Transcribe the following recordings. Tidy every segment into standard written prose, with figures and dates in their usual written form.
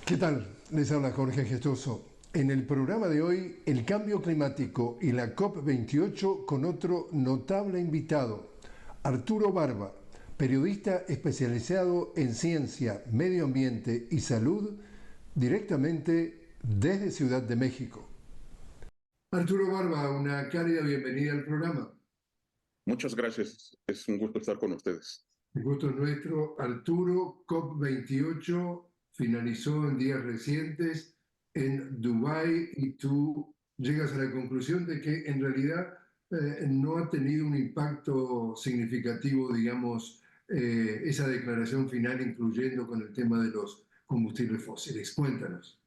¿Qué tal? Les habla Jorge Gestoso. En el programa de hoy, el cambio climático y la COP28 con otro notable invitado, Arturo Barba, periodista especializado en ciencia, medio ambiente y salud, directamente desde Ciudad de México. Arturo Barba, una cálida bienvenida al programa. Muchas gracias. Es un gusto estar con ustedes. El gusto es nuestro. Arturo, COP28 finalizó en días recientes en Dubái y tú llegas a la conclusión de que en realidad no ha tenido un impacto significativo, digamos, esa declaración final, incluyendo con el tema de los combustibles fósiles. Cuéntanos.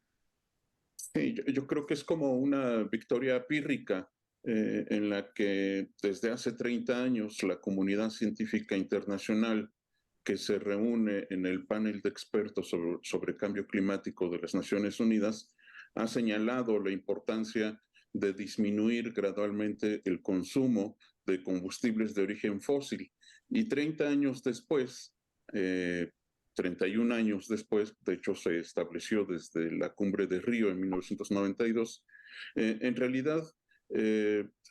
Sí, yo creo que es como una victoria pírrica en la que desde hace 30 años la comunidad científica internacional que se reúne en el panel de expertos sobre cambio climático de las Naciones Unidas ha señalado la importancia de disminuir gradualmente el consumo de combustibles de origen fósil. Y 30 años después, 31 años después, de hecho se estableció desde la cumbre de Río en 1992, en realidad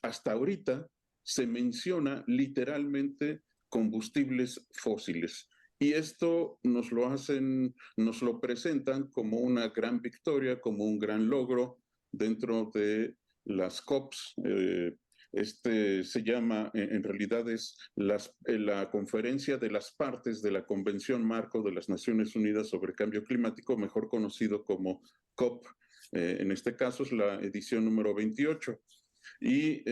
hasta ahorita se menciona literalmente combustibles fósiles. Y esto nos lo presentan como una gran victoria, como un gran logro dentro de las COPs. Este se llama, en realidad es la conferencia de las partes de la Convención Marco de las Naciones Unidas sobre Cambio Climático, mejor conocido como COP. En este caso es la edición número 28. Y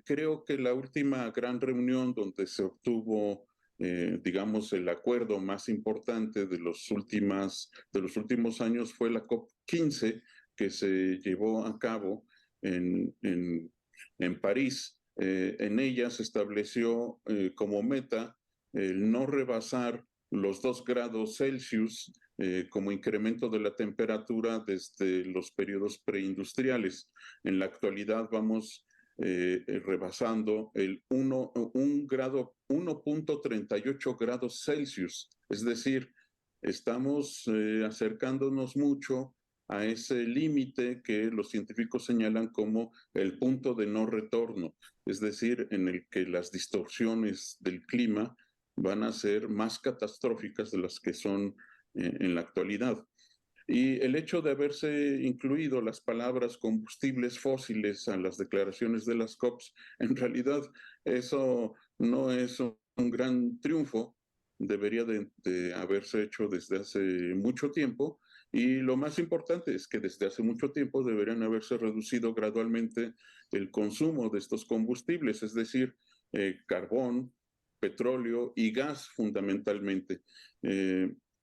creo que la última gran reunión donde se obtuvo, digamos, el acuerdo más importante de los últimos años fue la COP15 que se llevó a cabo en París. En ella se estableció como meta el no rebasar los 2 grados Celsius como incremento de la temperatura desde los periodos preindustriales. En la actualidad vamos rebasando el 1.38 grados Celsius, es decir, estamos acercándonos mucho a ese límite que los científicos señalan como el punto de no retorno, es decir, en el que las distorsiones del clima van a ser más catastróficas de las que son en la actualidad. Y el hecho de haberse incluido las palabras combustibles fósiles a las declaraciones de las COPs, en realidad eso no es un gran triunfo, debería de haberse hecho desde hace mucho tiempo. Y lo más importante es que desde hace mucho tiempo deberían haberse reducido gradualmente el consumo de estos combustibles, es decir, carbón, petróleo y gas fundamentalmente.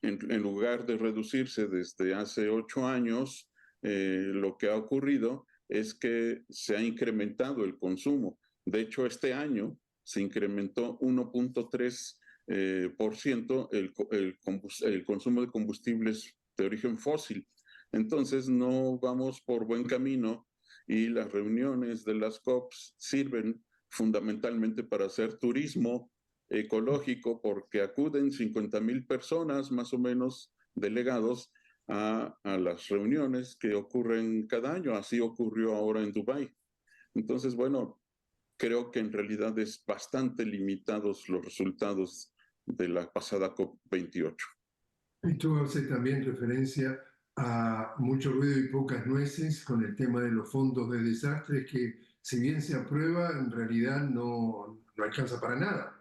En lugar de reducirse desde hace 8 años, lo que ha ocurrido es que se ha incrementado el consumo. De hecho, este año se incrementó 1.3% el consumo de combustibles de origen fósil. Entonces, no vamos por buen camino y las reuniones de las COPs sirven fundamentalmente para hacer turismo ecológico porque acuden 50,000 personas más o menos delegados a las reuniones que ocurren cada año. Así ocurrió ahora en Dubái. Entonces, bueno, creo que en realidad es bastante limitados los resultados de la pasada COP28. Y tú haces también referencia a mucho ruido y pocas nueces con el tema de los fondos de desastres que, si bien se aprueba, en realidad no alcanza para nada.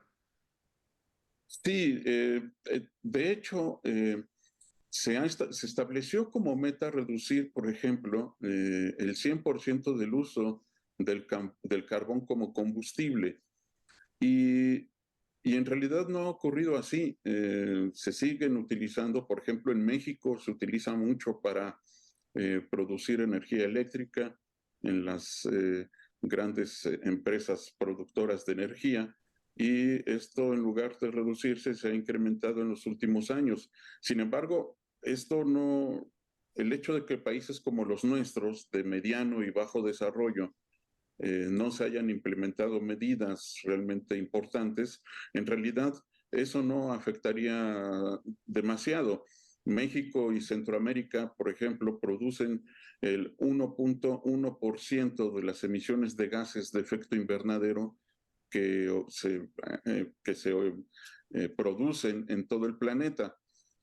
Sí, de hecho, se estableció como meta reducir, por ejemplo, el 100% del uso del carbón como combustible. Y, y en realidad no ha ocurrido así. Se siguen utilizando, por ejemplo, en México se utiliza mucho para producir energía eléctrica en las grandes empresas productoras de energía. Y esto, en lugar de reducirse, se ha incrementado en los últimos años. Sin embargo, esto no, el hecho de que países como los nuestros, de mediano y bajo desarrollo, no se hayan implementado medidas realmente importantes, en realidad eso no afectaría demasiado. México y Centroamérica, por ejemplo, producen el 1.1% de las emisiones de gases de efecto invernadero que se producen en todo el planeta.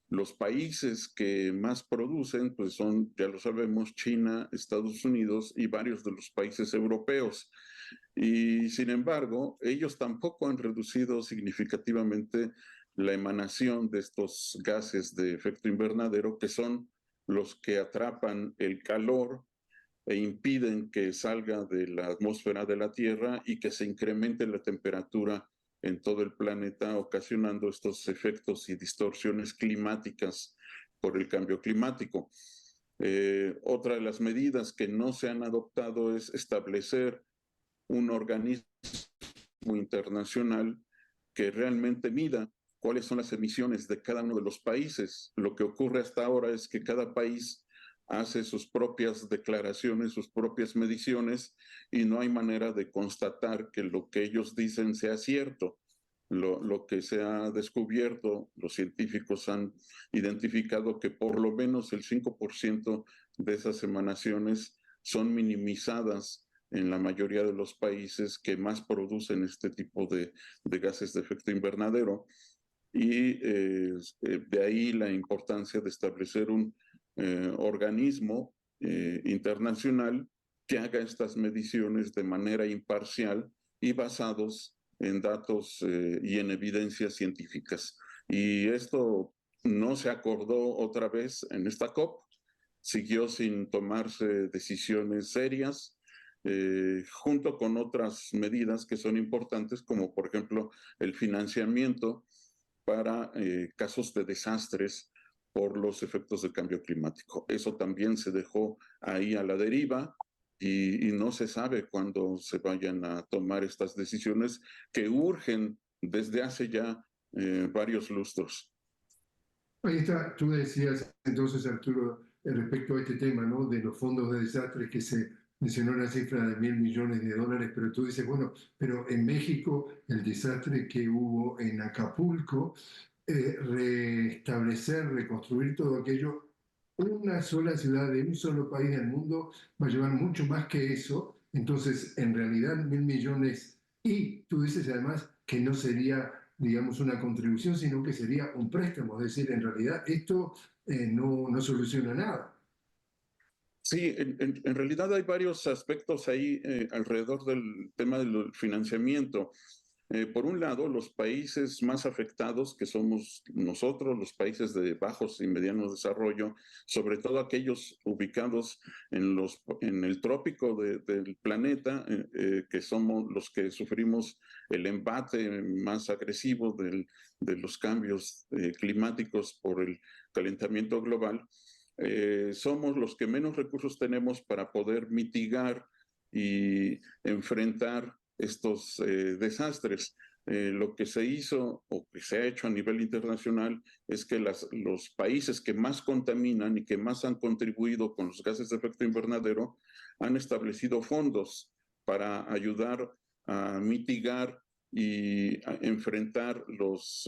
Los países que más producen, pues son, ya lo sabemos, China, Estados Unidos y varios de los países europeos. Y sin embargo, ellos tampoco han reducido significativamente la emanación de estos gases de efecto invernadero, que son los que atrapan el calor e impiden que salga de la atmósfera de la Tierra y que se incremente la temperatura en todo el planeta, ocasionando estos efectos y distorsiones climáticas por el cambio climático. Otra de las medidas que no se han adoptado es establecer un organismo internacional que realmente mida cuáles son las emisiones de cada uno de los países. Lo que ocurre hasta ahora es que cada país hace sus propias declaraciones, sus propias mediciones, y no hay manera de constatar que lo que ellos dicen sea cierto. Lo que se ha descubierto, los científicos han identificado que por lo menos el 5% de esas emanaciones son minimizadas en la mayoría de los países que más producen este tipo de gases de efecto invernadero. Y de ahí la importancia de establecer un organismo internacional que haga estas mediciones de manera imparcial y basados en datos y en evidencias científicas. Y esto no se acordó otra vez en esta COP, siguió sin tomarse decisiones serias, junto con otras medidas que son importantes, como por ejemplo el financiamiento para casos de desastres por los efectos del cambio climático. Eso también se dejó ahí a la deriva y no se sabe cuándo se vayan a tomar estas decisiones que urgen desde hace ya varios lustros. Ahí está, tú decías entonces, Arturo, respecto a este tema, ¿no? De los fondos de desastres que se mencionó una cifra de $1.000 millones, pero tú dices, bueno, pero en México el desastre que hubo en Acapulco, restablecer, reconstruir todo aquello, una sola ciudad de un solo país del mundo va a llevar mucho más que eso. Entonces, en realidad, 1.000 millones, y tú dices además que no sería, digamos, una contribución, sino que sería un préstamo. Es decir, en realidad esto no soluciona nada. Sí, en realidad hay varios aspectos ahí alrededor del tema del financiamiento. Por un lado, los países más afectados, que somos nosotros, los países de bajos y mediano desarrollo, sobre todo aquellos ubicados en el trópico del planeta, que somos los que sufrimos el embate más agresivo de los cambios climáticos por el calentamiento global, somos los que menos recursos tenemos para poder mitigar y enfrentar estos desastres. Lo que se hizo o que se ha hecho a nivel internacional es que los países que más contaminan y que más han contribuido con los gases de efecto invernadero han establecido fondos para ayudar a mitigar y a enfrentar los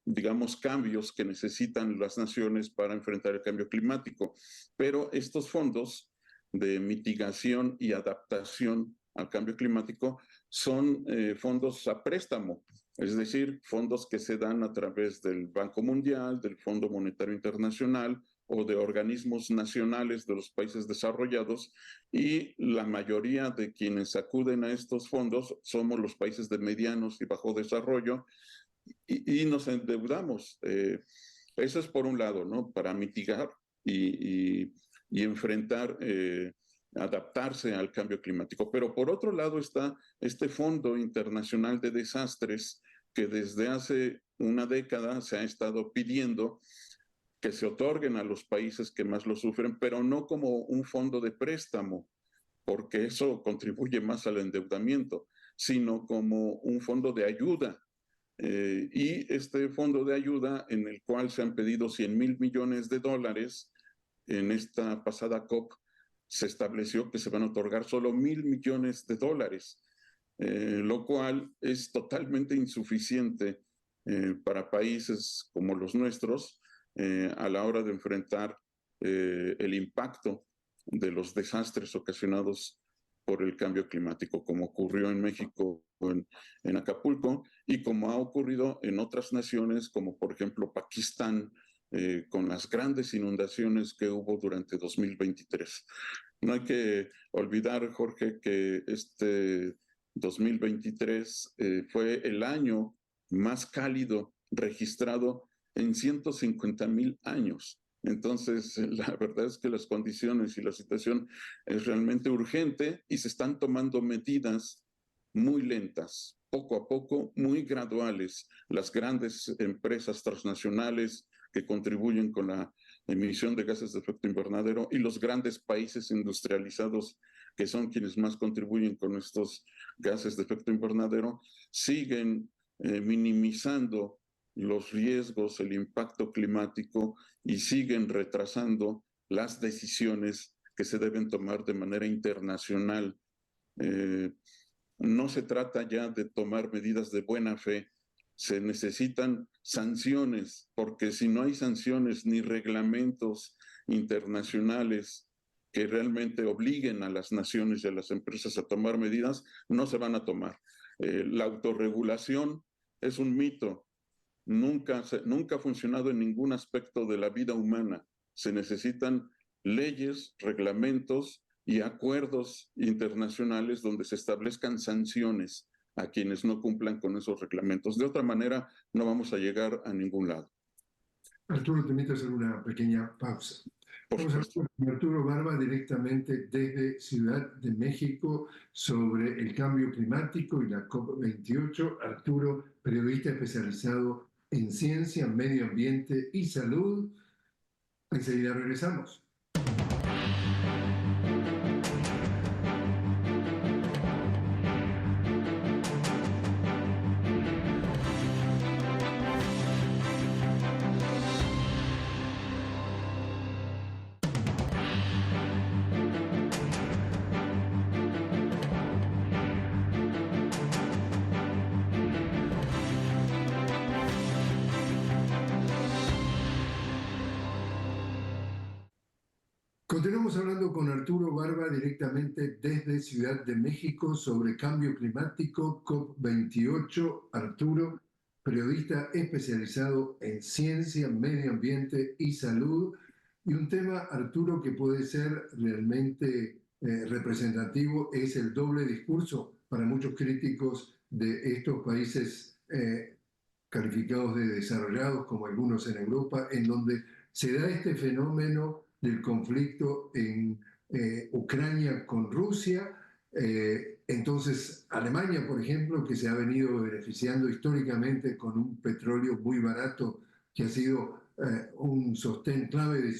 digamos, cambios que necesitan las naciones para enfrentar el cambio climático. Pero estos fondos de mitigación y adaptación al cambio climático son fondos a préstamo, es decir, fondos que se dan a través del Banco Mundial, del Fondo Monetario Internacional o de organismos nacionales de los países desarrollados, y la mayoría de quienes acuden a estos fondos somos los países de medianos y bajo desarrollo, y nos endeudamos. Eso es por un lado, ¿no? Para mitigar y enfrentar, adaptarse al cambio climático. Pero por otro lado está este Fondo Internacional de Desastres que desde hace una década se ha estado pidiendo que se otorguen a los países que más lo sufren, pero no como un fondo de préstamo, porque eso contribuye más al endeudamiento, sino como un fondo de ayuda. Y este fondo de ayuda, en el cual se han pedido $100.000 millones, en esta pasada COP se estableció que se van a otorgar solo $1.000 millones, lo cual es totalmente insuficiente para países como los nuestros, a la hora de enfrentar el impacto de los desastres ocasionados por el cambio climático, como ocurrió en México, en Acapulco, y como ha ocurrido en otras naciones, como por ejemplo Pakistán, con las grandes inundaciones que hubo durante 2023. No hay que olvidar, Jorge, que este 2023 fue el año más cálido registrado en 150,000 años. Entonces, la verdad es que las condiciones y la situación es realmente urgente y se están tomando medidas muy lentas, poco a poco, muy graduales. Las grandes empresas transnacionales que contribuyen con la emisión de gases de efecto invernadero y los grandes países industrializados que son quienes más contribuyen con estos gases de efecto invernadero, siguen minimizando los riesgos, el impacto climático y siguen retrasando las decisiones que se deben tomar de manera internacional. No se trata ya de tomar medidas de buena fe, se necesitan sanciones, porque si no hay sanciones ni reglamentos internacionales que realmente obliguen a las naciones y a las empresas a tomar medidas, no se van a tomar. La autorregulación es un mito, nunca ha funcionado en ningún aspecto de la vida humana. Se necesitan leyes, reglamentos y acuerdos internacionales donde se establezcan sanciones a quienes no cumplan con esos reglamentos. De otra manera, no vamos a llegar a ningún lado. Arturo, te invito a hacer una pequeña pausa. Por Vamos a supuesto. hablar con Arturo Barba directamente desde Ciudad de México sobre el cambio climático y la COP28. Arturo, periodista especializado en ciencia, medio ambiente y salud. Enseguida regresamos. Continuamos hablando con Arturo Barba directamente desde Ciudad de México sobre cambio climático COP28. Arturo, periodista especializado en ciencia, medio ambiente y salud. Y un tema, Arturo, que puede ser realmente representativo es el doble discurso para muchos críticos de estos países calificados de desarrollados, como algunos en Europa, en donde se da este fenómeno del conflicto en Ucrania con Rusia. Entonces, Alemania, por ejemplo, que se ha venido beneficiando históricamente con un petróleo muy barato, que ha sido un sostén clave de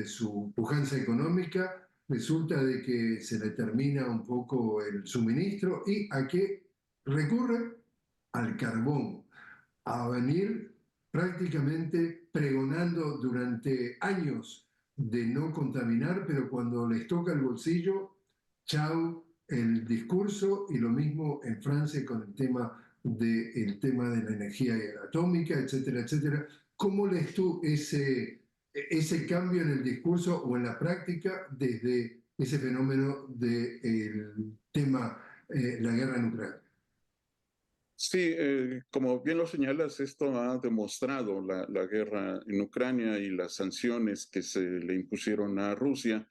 su pujanza económica, resulta de que se le termina un poco el suministro y a qué recurre al carbón, a venir prácticamente pregonando durante años de no contaminar, pero cuando les toca el bolsillo, chau, el discurso, y lo mismo en Francia con el tema de la energía atómica, etcétera, etcétera. ¿Cómo lees tú ese cambio en el discurso o en la práctica desde ese fenómeno del tema la guerra en Ucrania? Sí, como bien lo señalas, esto ha demostrado la guerra en Ucrania y las sanciones que se le impusieron a Rusia.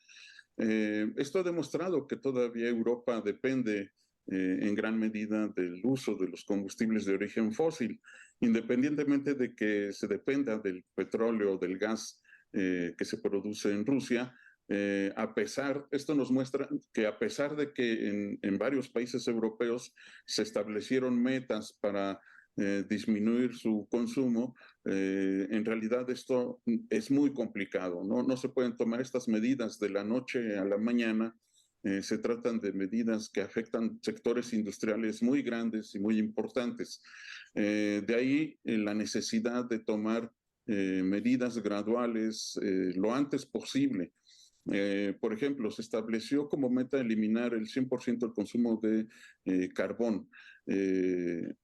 Esto ha demostrado que todavía Europa depende en gran medida del uso de los combustibles de origen fósil, independientemente de que se dependa del petróleo o del gas que se produce en Rusia. Esto nos muestra que a pesar de que en varios países europeos se establecieron metas para disminuir su consumo, en realidad esto es muy complicado, ¿no? No se pueden tomar estas medidas de la noche a la mañana. Se tratan de medidas que afectan sectores industriales muy grandes y muy importantes. De ahí la necesidad de tomar medidas graduales lo antes posible. Por ejemplo, se estableció como meta eliminar el 100% del consumo de carbón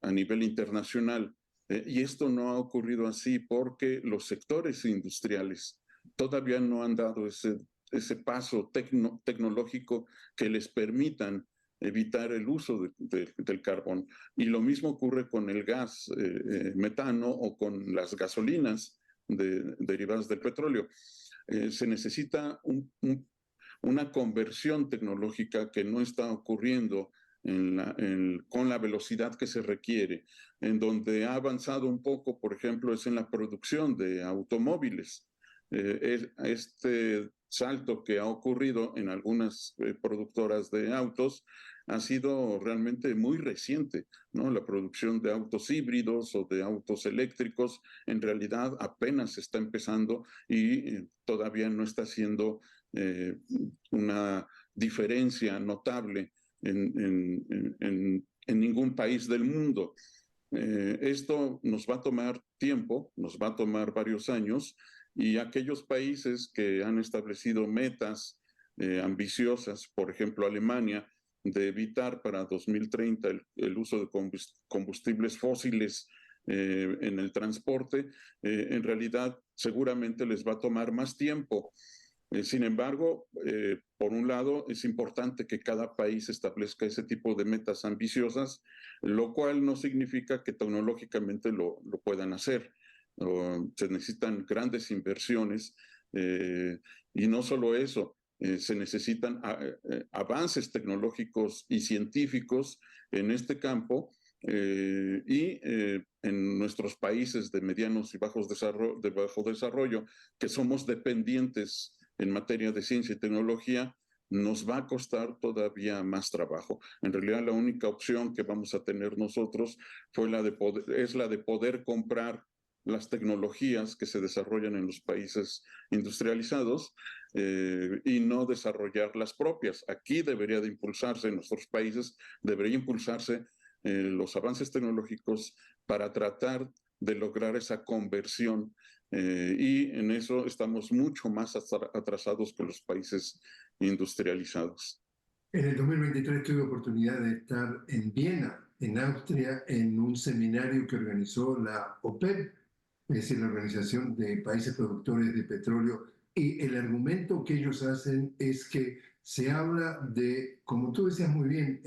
a nivel internacional. Y esto no ha ocurrido así porque los sectores industriales todavía no han dado ese paso tecnológico que les permitan evitar el uso del carbón. Y lo mismo ocurre con el gas metano o con las gasolinas derivadas del petróleo. Se necesita una conversión tecnológica que no está ocurriendo con la velocidad que se requiere. En donde ha avanzado un poco, por ejemplo, es en la producción de automóviles. Este salto que ha ocurrido en algunas productoras de autos ha sido realmente muy reciente, ¿no? La producción de autos híbridos o de autos eléctricos en realidad apenas está empezando y todavía no está haciendo una diferencia notable en ningún país del mundo. Esto nos va a tomar tiempo, nos va a tomar varios años, y aquellos países que han establecido metas ambiciosas, por ejemplo Alemania, de evitar para 2030 el uso de combustibles fósiles en el transporte, en realidad seguramente les va a tomar más tiempo. Sin embargo, por un lado, es importante que cada país establezca ese tipo de metas ambiciosas, lo cual no significa que tecnológicamente lo puedan hacer. Se necesitan grandes inversiones y no solo eso, se necesitan avances tecnológicos y científicos en este campo en nuestros países de medianos y de bajo desarrollo, que somos dependientes en materia de ciencia y tecnología, nos va a costar todavía más trabajo. En realidad, la única opción que vamos a tener nosotros es la de poder comprar las tecnologías que se desarrollan en los países industrializados y no desarrollar las propias. Aquí debería de impulsarse, en nuestros países, debería impulsarse los avances tecnológicos para tratar de lograr esa conversión y en eso estamos mucho más atrasados que los países industrializados. En el 2023 tuve oportunidad de estar en Viena, en Austria, en un seminario que organizó la OPEP, es decir, la Organización de Países Productores de Petróleo, y el argumento que ellos hacen es que se habla de, como tú decías muy bien,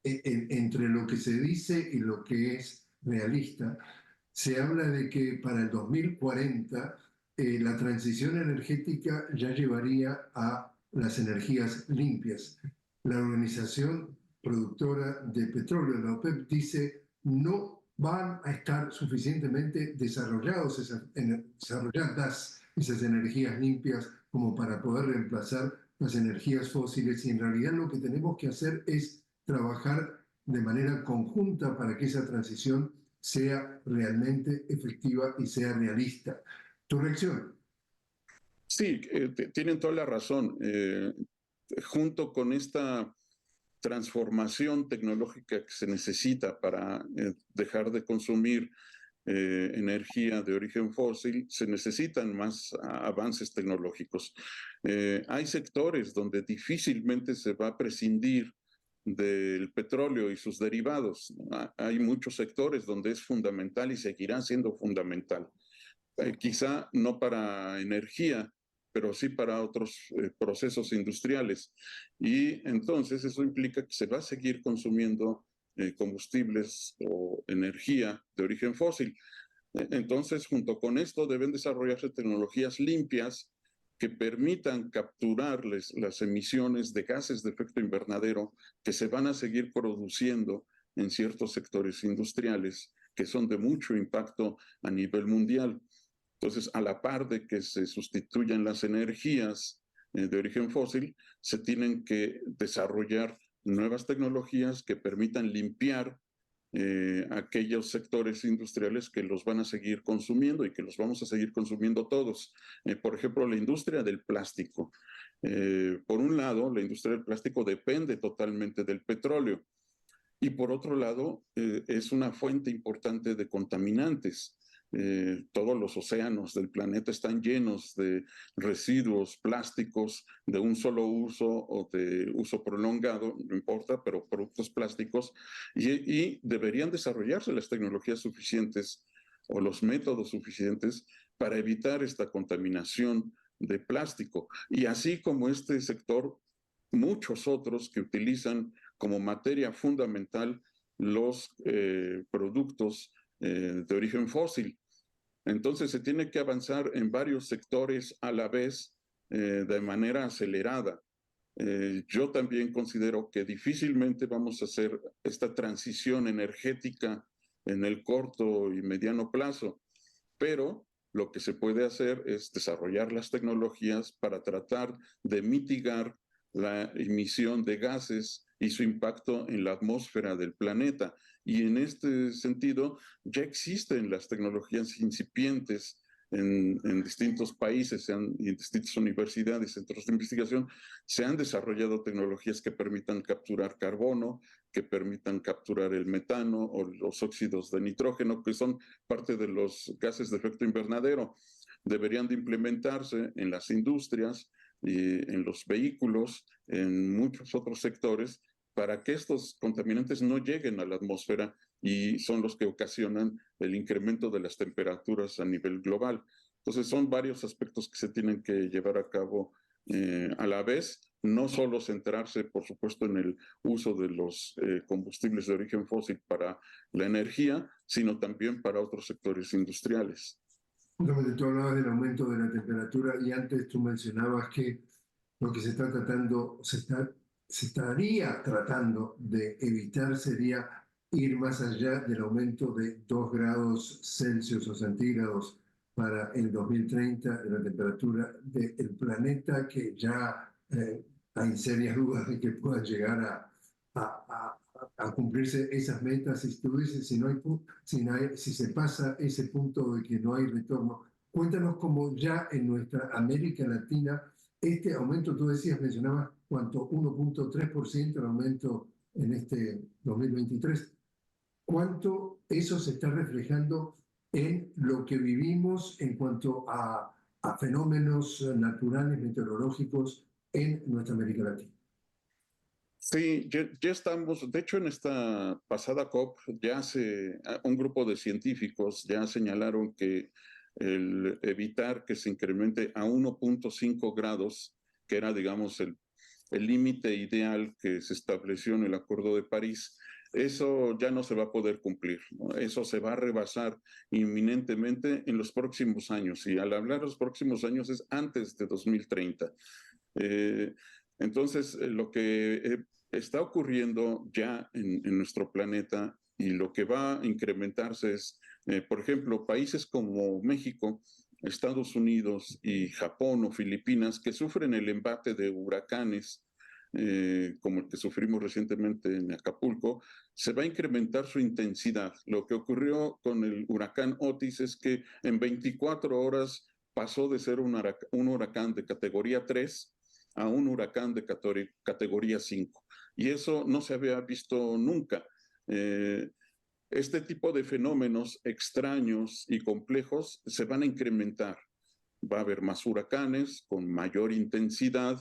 entre lo que se dice y lo que es realista, se habla de que para el 2040 la transición energética ya llevaría a las energías limpias. La organización productora de petróleo, la OPEP, dice no van a estar suficientemente desarrolladas esas energías limpias como para poder reemplazar las energías fósiles, y en realidad lo que tenemos que hacer es trabajar de manera conjunta para que esa transición sea realmente efectiva y sea realista. ¿Tu reacción? Sí, tienen toda la razón. Junto con esta transformación tecnológica que se necesita para dejar de consumir energía de origen fósil, se necesitan más avances tecnológicos. Hay sectores donde difícilmente se va a prescindir del petróleo y sus derivados. Hay muchos sectores donde es fundamental y seguirá siendo fundamental. Quizá no para energía, pero sí para otros procesos industriales. Y entonces eso implica que se va a seguir consumiendo combustibles o energía de origen fósil. Entonces, junto con esto, deben desarrollarse tecnologías limpias que permitan capturar las emisiones de gases de efecto invernadero que se van a seguir produciendo en ciertos sectores industriales que son de mucho impacto a nivel mundial. Entonces, a la par de que se sustituyan las energías de origen fósil, se tienen que desarrollar nuevas tecnologías que permitan limpiar aquellos sectores industriales que los van a seguir consumiendo y que los vamos a seguir consumiendo todos. Por ejemplo, la industria del plástico. Por un lado, la industria del plástico depende totalmente del petróleo y por otro lado, es una fuente importante de contaminantes. todos los océanos del planeta están llenos de residuos plásticos de un solo uso o de uso prolongado, no importa, pero productos plásticos, y deberían desarrollarse las tecnologías suficientes o los métodos suficientes para evitar esta contaminación de plástico. Y así como este sector, muchos otros que utilizan como materia fundamental los productos de origen fósil. Entonces se tiene que avanzar en varios sectores a la vez de manera acelerada. Yo también considero que difícilmente vamos a hacer esta transición energética en el corto y mediano plazo, pero lo que se puede hacer es desarrollar las tecnologías para tratar de mitigar la emisión de gases y su impacto en la atmósfera del planeta. Y en este sentido, ya existen las tecnologías incipientes en distintos países, en distintas universidades, centros de investigación, se han desarrollado tecnologías que permitan capturar carbono, que permitan capturar el metano o los óxidos de nitrógeno, que son parte de los gases de efecto invernadero. Deberían de implementarse en las industrias, y en los vehículos, en muchos otros sectores, para que estos contaminantes no lleguen a la atmósfera y son los que ocasionan el incremento de las temperaturas a nivel global. Entonces son varios aspectos que se tienen que llevar a cabo a la vez, no solo centrarse, por supuesto, en el uso de los combustibles de origen fósil para la energía, sino también para otros sectores industriales. Justamente tú hablabas del aumento de la temperatura y antes tú mencionabas que lo que se está tratando, se estaría tratando de evitar sería ir más allá del aumento de 2 grados Celsius o centígrados para el 2030 de la temperatura del planeta, que ya hay serias dudas de que puedan llegar a cumplirse esas metas. Y tú dices, si se pasa ese punto de que no hay retorno, cuéntanos cómo ya en nuestra América Latina este aumento, tú decías, mencionabas cuánto, 1.3% el aumento en este 2023. ¿Cuánto eso se está reflejando en lo que vivimos en cuanto a fenómenos naturales, meteorológicos en nuestra América Latina? Sí, ya estamos, de hecho en esta pasada COP un grupo de científicos ya señalaron que el evitar que se incremente a 1.5 grados, que era, digamos, el límite ideal que se estableció en el Acuerdo de París, eso ya no se va a poder cumplir, ¿no? Eso se va a rebasar inminentemente en los próximos años, y al hablar de los próximos años es antes de 2030. Eh, entonces, lo que está ocurriendo ya en nuestro planeta y lo que va a incrementarse es, por ejemplo, países como México, Estados Unidos y Japón o Filipinas, que sufren el embate de huracanes, como el que sufrimos recientemente en Acapulco, se va a incrementar su intensidad. Lo que ocurrió con el huracán Otis es que en 24 horas pasó de ser un huracán de categoría 3 a un huracán de categoría 5. Y eso no se había visto nunca. Eh, este tipo de fenómenos extraños y complejos se van a incrementar. Va a haber más huracanes con mayor intensidad,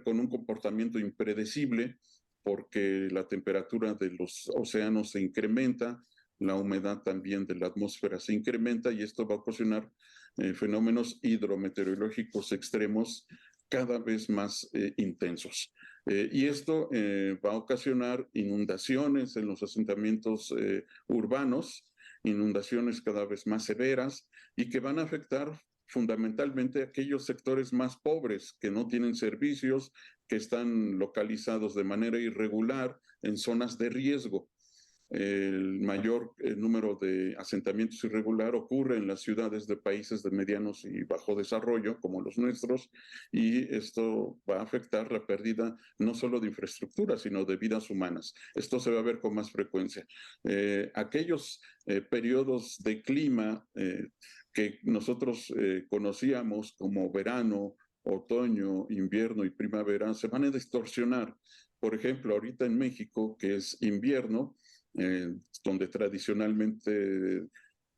con un comportamiento impredecible, porque la temperatura de los océanos se incrementa, la humedad también de la atmósfera se incrementa, y esto va a ocasionar fenómenos hidrometeorológicos extremos cada vez más intensos. Y esto va a ocasionar inundaciones en los asentamientos urbanos, inundaciones cada vez más severas y que van a afectar fundamentalmente a aquellos sectores más pobres que no tienen servicios, que están localizados de manera irregular en zonas de riesgo. El mayor número de asentamientos irregular ocurre en las ciudades de países de medianos y bajo desarrollo, como los nuestros, y esto va a afectar la pérdida no solo de infraestructura, sino de vidas humanas. Esto se va a ver con más frecuencia. Aquellos periodos de clima que nosotros conocíamos como verano, otoño, invierno y primavera, se van a distorsionar. Por ejemplo, ahorita en México, que es invierno, donde tradicionalmente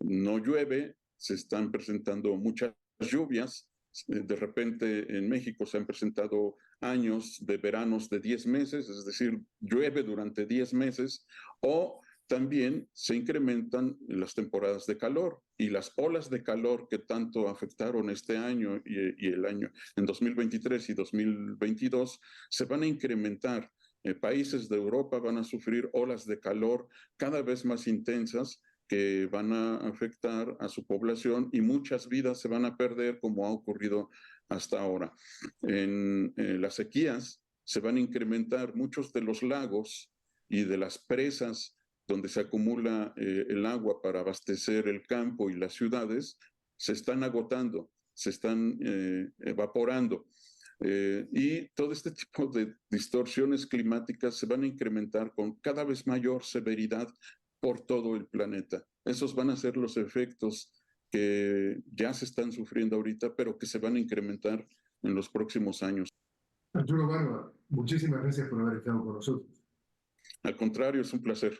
no llueve, se están presentando muchas lluvias. De repente en México se han presentado años de veranos de 10 meses, es decir, llueve durante 10 meses, o también se incrementan las temporadas de calor y las olas de calor que tanto afectaron este año y el año en 2023 y 2022 se van a incrementar. Países de Europa van a sufrir olas de calor cada vez más intensas que van a afectar a su población y muchas vidas se van a perder como ha ocurrido hasta ahora. En las sequías se van a incrementar muchos de los lagos y de las presas donde se acumula el agua para abastecer el campo y las ciudades, se están agotando, se están evaporando. Y todo este tipo de distorsiones climáticas se van a incrementar con cada vez mayor severidad por todo el planeta. Esos van a ser los efectos que ya se están sufriendo ahorita, pero que se van a incrementar en los próximos años. Arturo Barba, muchísimas gracias por haber estado con nosotros. Al contrario, es un placer.